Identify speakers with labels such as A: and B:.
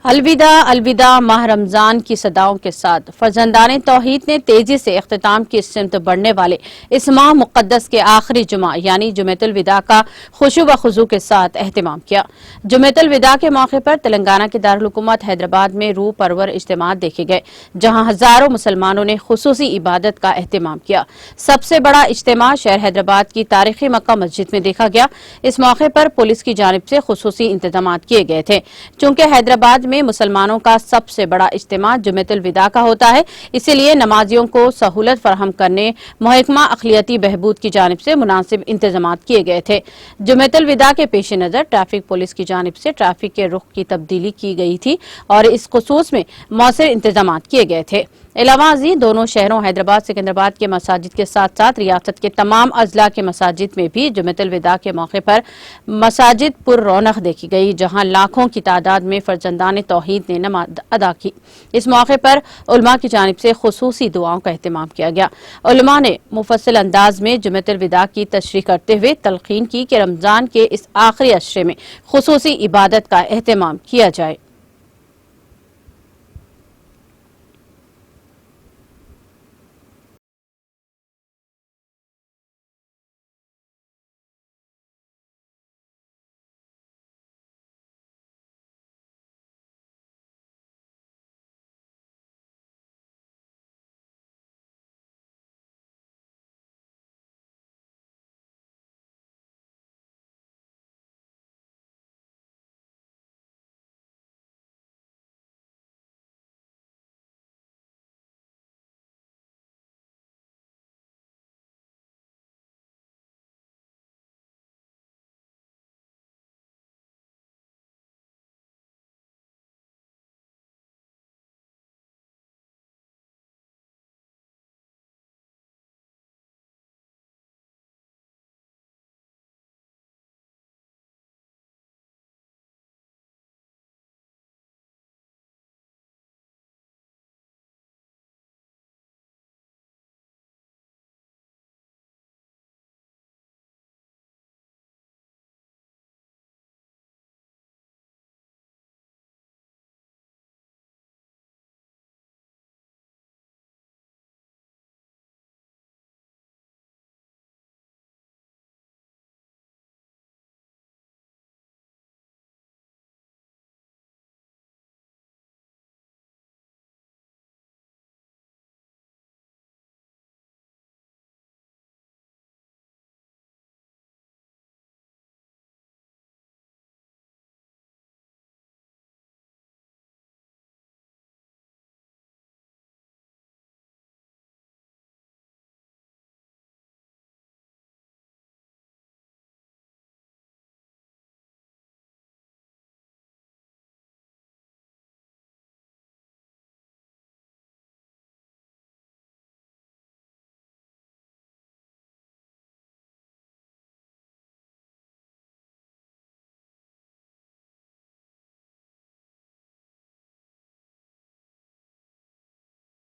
A: अलविदा अलविदा माह रमजान की सदाओं के साथ फर्जंदान तौहीद ने तेजी से अख्तिताम की सिमत बढ़ने वाले इस माह मुक़द्दस के आखिरी जुमा यानी जुमेतुल विदा का खुशू व खुजू के साथ एहतमाम किया। जुमेतुल विदा के मौके पर तेलंगाना के दारुल हुकूमत हैदराबाद में रूह परवर इज्तिमात देखे गए, जहां हजारों मुसलमानों ने खुसूसी इबादत का एहतमाम किया। सबसे बड़ा इज्तिमा शहर हैदराबाद की तारीखी मक्का मस्जिद में देखा गया। इस मौके पर पुलिस की जानिब से खुसूसी इंतजाम किए गए थे। चूंकि हैदराबाद में मुसलमानों का सबसे बड़ा इज्तिमा जुमेतुल विदा का होता है, इसीलिए नमाजियों को सहूलत फराहम करने महकमा अक़लियती बहबूद की जानिब से मुनासिब इंतजाम किए गए थे। जुमेतुल विदा के पेश नजर ट्रैफिक पुलिस की जानिब से ट्रैफिक के रुख की तब्दीली की गई थी और इस खुसूस में मौसर इंतजाम किए गए थे। इलावाजी दोनों शहरों हैदराबाद सिकंदराबाद के मसाजिद के साथ साथ रियासत के तमाम अजला के मसाजिद में भी जुमेतुल विदा के मौके पर मसाजिद पुर रौनक देखी गई, जहां लाखों की तादाद में फर्जंदान तौहीद ने नमाज अदा की। इस मौके पर उलमा की जानिब से खुसूसी दुआओं का एहतमाम किया गया। उलमा ने मुफस्सिल अंदाज में जुमेतुल विदा की तशरीह करते हुए तलकीन की कि रमजान के इस आखिरी अशरे में खुसूसी इबादत का एहतमाम किया जाए।